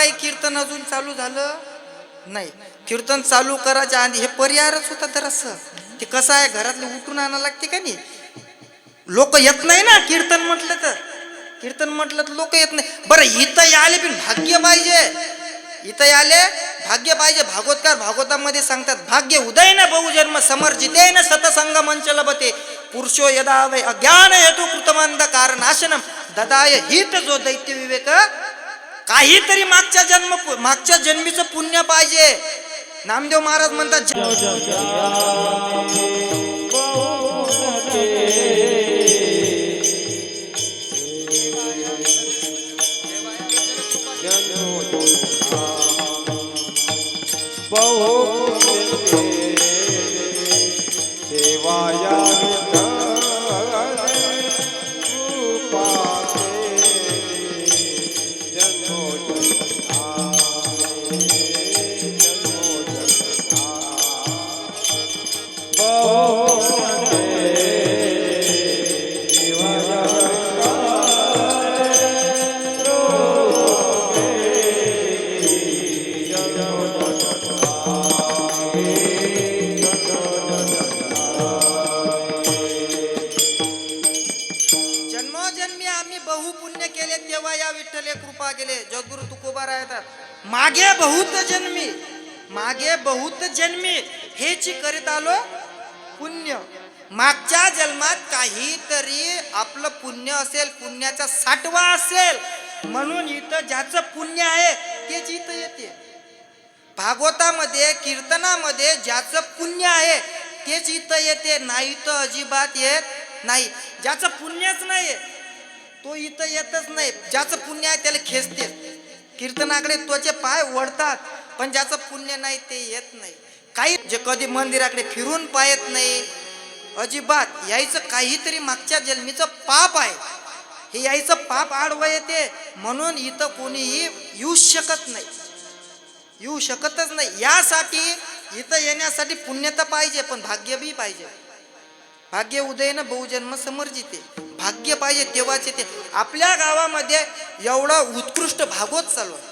काही कीर्तन अजून चालू झालं नाही. कीर्तन चालू करायच्या आधी हे परिहारच होता जरास. ते कसं आहे, घरातलं उठून आणायला लागते का नाही. लोक येत नाही ना कीर्तन म्हटलं तर. कीर्तन म्हटलं तर लोक येत नाही. बरं इथं आले पण भाग्य पाहिजे. इथं आले भाग्य पाहिजे. भागवतकार भागवतामध्ये सांगतात, भाग्य उदय न बहुजन्म समर्जिते न सतसंग मंच लभते पुरुषो यदा वै अज्ञान हेतु कृतमंद कारण आशनम ददाय हित जो दैत्य विवेक. काहीतरी मागच्या जन्मीचं पुण्य पाहिजे. नामदेव महाराज म्हणतात, जन्मोजन्मी आम्ही बहुपुण्य केले तेव्हा या विठ्ठले कृपा केले. जगगुरु तुकोबा राहतात, मागे बहुत जन्मी हेची करीत आलो पुण्य. मागच्या जन्मात काहीतरी आपलं पुण्य असेल, पुण्याचा साठवा असेल, म्हणून इथं ज्याचं पुण्य आहे तेच इथं येते. भागवतामध्ये कीर्तनामध्ये ज्याचं पुण्य आहे तेच इथं येते, नाही तर अजिबात येत नाही. ज्याचं पुण्यच नाही तो इथं येतच नाही. ज्याचं पुण्य आहे त्याला खेचते. कीर्तनाकडे तोचे पाय वळतात, पण ज्याचं पुण्य नाही ते येत नाही. काही जे कधी मंदिराकडे फिरून पाहत नाही अजिबात, यायचं काहीतरी मागच्या जन्मीचं पाप आहे. हे यायचं पाप आडवं येते, म्हणून इथं कोणीही येऊ शकत नाही, येऊ शकतच नाही. यासाठी इथं येण्यासाठी पुण्य तर पाहिजे, पण भाग्य बी पाहिजे. भाग्य उदय न बहुजन्म समर्जिते. भाग्य पाहिजे तेव्हाच येते. आपल्या गावामध्ये एवढं उत्कृष्ट भागवत चालू आहे,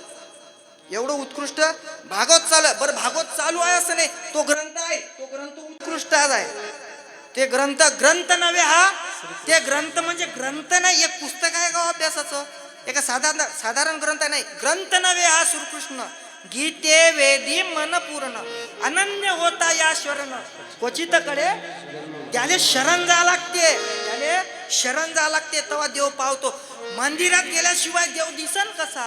एवढं उत्कृष्ट भागवत चालू आहे. बरं भागवत चालू आहे असं नाही, तो ग्रंथ आहे, तो ग्रंथ उत्कृष्ट आहे. ते ग्रंथ नव्हे हा, ते ग्रंथ म्हणजे ग्रंथ नाही, एक पुस्तक आहे गाव अभ्यासाचं, एका साधारण ग्रंथ नाही. ग्रंथ नव्हे हा श्रीकृष्ण. गीते वेदी मन पूर्ण अनन्य होता या शरण क्वचित कडे. त्याले शरण जा लागते, त्याले शरण जा लागते, तेव्हा देव पावतो. मंदिरात गेल्याशिवाय देव दिसन कसा?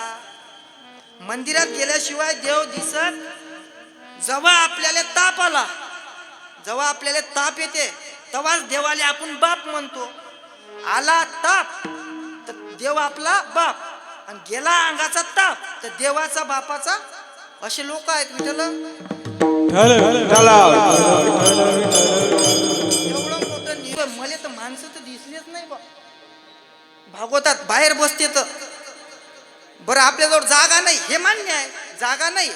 मंदिरात गेल्याशिवाय देव दिसत. जेव्हा आपल्याला ताप आला, जेव्हा आपल्याला ताप येते तेव्हाच देवाले आपण बाप म्हणतो. आला ताप तर देव आपला बाप, आणि गेला अंगाचा ताप तर देवाचा बापाचा. असे लोक आहेत. विठ्ठल एवढं मोठं मला तर माणसं तर दिसलेच नाही बा भागवतात. बाहेर बसते तर बरं, आपल्याजवळ जागा नाही हे मान्य आहे, जागा नाही,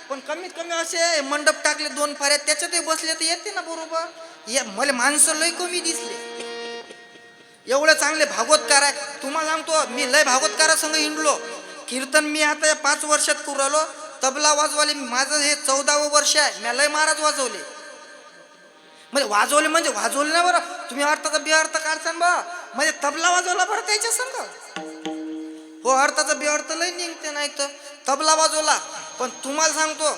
पण कमीत कमी असे मंडप टाकले 2 फाऱ्यात, त्याच्यातही बसले तर येते ना बरोबर. मला माणसं लय कमी दिसले. एवढं चांगले भागवतकार आहे. तुम्हाला सांगतो, मी लय भागवतकारासंग हिंडलो. कीर्तन मी आता या 5 वर्षात करू राहिलो. तबला वाजवाले माझं हे 14वं वर्ष आहे. मी लय महाराज वाजवले. म्हणजे वाजवले ना बरं. तुम्ही अर्थाचा बेअर्थ काढसान बा. म्हणजे तबला वाजवला बरं त्याच्या संग. हो, अर्थाचा बेअर्थ लय निघते, नाही तर तबला वाजवला. पण तुम्हाला सांगतो,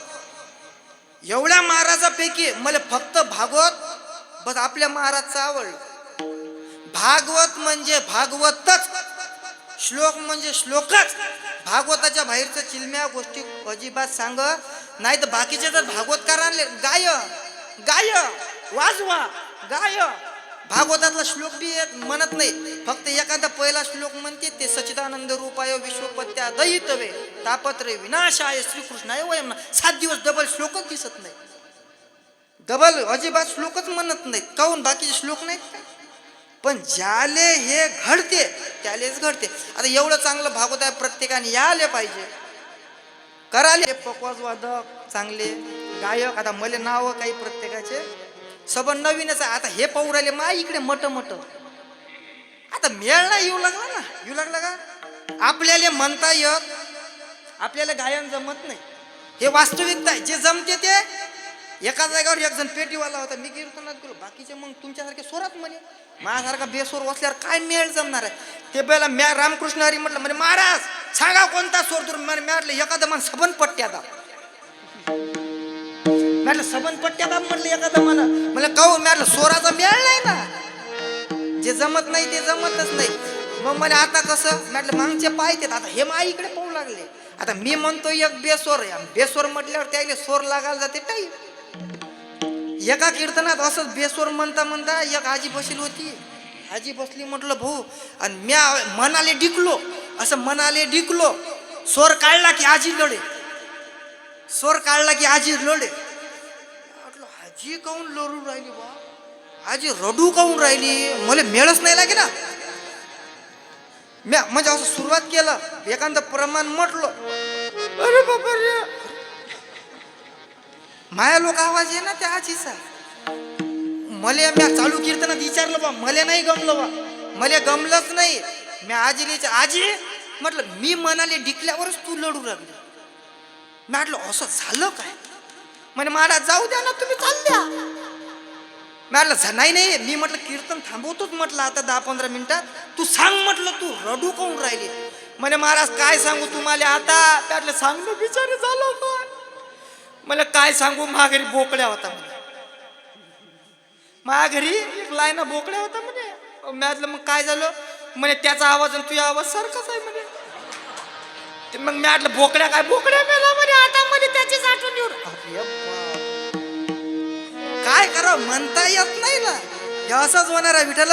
एवढ्या महाराजापैकी मला फक्त भागवत बस आपल्या महाराजचं आवडलं. भागवत म्हणजे भागवतच, श्लोक म्हणजे श्लोकच. भागवताच्या बाहेरचं चिलम्या गोष्टी अजिबात सांग नाही. तर बाकीचे जर भागवतकार आणले, गाय वाजवा, गाय. भागवतातला श्लोक बी म्हणत नाही, फक्त एखादा पहिला श्लोक म्हणते ते सच्चिदानंद रूपाय विश्वपत्या दयितवे तापत्रे विनाशाय श्रीकृष्णाय वयम. 7 दिवस डबल श्लोकच दिसत नाही. डबल अजिबात श्लोकच म्हणत नाहीत. काहून? बाकीचे श्लोक नाहीत काय? पण ज्याले हे घडते त्यालेच घडते. आता एवढं चांगलं भागवत आहे, प्रत्येकाने यायला पाहिजे, कराले. पकवाज वादक चांगले, गायक. आता मला नाव काही प्रत्येकाचे सब नवीनच आहे. आता हे पाहू राहिले मा इकडे मट आता मेळ ना येऊ लागला का? आपल्याला म्हणता येत, आपल्याला गायन जमत नाही, हे वास्तविकता आहे. जे जमते ते एका जागेवर एक जण पेटीवाला होता, मी कीर्तनात गेलो, बाकीचे मग तुमच्यासारखे स्वरात म्हणे, माझ्यासारखा बेसोर बसल्यावर काय मेळ जमणार आहे. ते पहिला म्या रामकृष्ण हरी म्हटलं, म्हणजे महाराज सांगा कोणता स्वर तर म्हटलं एखादं मन सबन पट्ट्या दाब, म्हटलं सबन पट्ट्या दाब म्हटलं एखादं मला कहू, म्हटलं स्वराचा मेळ नाही ना, जे जमत नाही ते जमतच नाही. मग म्हणे आता कसं, म्हटलं मागचे पायते आता हे मा इकडे पाहू लागले. आता मी म्हणतो एक बेसोर, बेसोर म्हटल्यावर त्याला स्वर लागायला जाते टाईम. एका कीर्तनात असंच बेसोर म्हणता म्हणता एक आजी बसली होती, आजी बसली, म्हटलं भाऊ, आणि म्या मनाले डिकलो, असं मनाले डिकलो, स्वर काढला की आजी लढे, स्वर काढला की आजी लढे. म्हटलं आजी काऊन लढू राहिली बा, आजी रडू काऊन राहिली, मला मेळच नाही लागे ना. म्या म्हणजे असं सुरुवात केलं, एखादं प्रमाण म्हटलं, अरे बाबा रे, माया लोक आवाज आहे ना त्या आजीचा. मले म्या चालू कीर्तनात विचारलं बा, मले नाही गमलं बा, मले गमलंच नाही. म्या आजीला आजी म्हटलं, मी मनाले डिकल्यावरच तू लढू लागली. म्हटलं असं झालं काय, म्हणे महाराज जाऊ द्या ना तुम्ही, चाल द्या. म्हटलं नाही नाही, मी म्हटलं कीर्तन थांबवतोच म्हटलं आता 10-15 मिनिटात, तू सांग म्हटलं तू रडू काऊन राहिली. म्हणे महाराज काय सांगू तुम्हाला आता. म्हटलं सांग ना बिचारे, झालं काय. मला काय सांगू, माझ्या घरी बोकड्या होता म्हणे, माझ्या घरी एक लाईना बोकड्या होता म्हणे. म्हटलं मग काय झालं, म्हणे त्याचा आवाज आणि तुझा आवाज सारखाच आहे म्हणे. ते मग मी म्हटलं बोकड्या काय, बोकड्या मेला म्हणे आता, म्हणे त्याचीच आठवण येऊन. काय करावं म्हणता येत नाही ना, हे असंच होणार आहे विठ्ठल.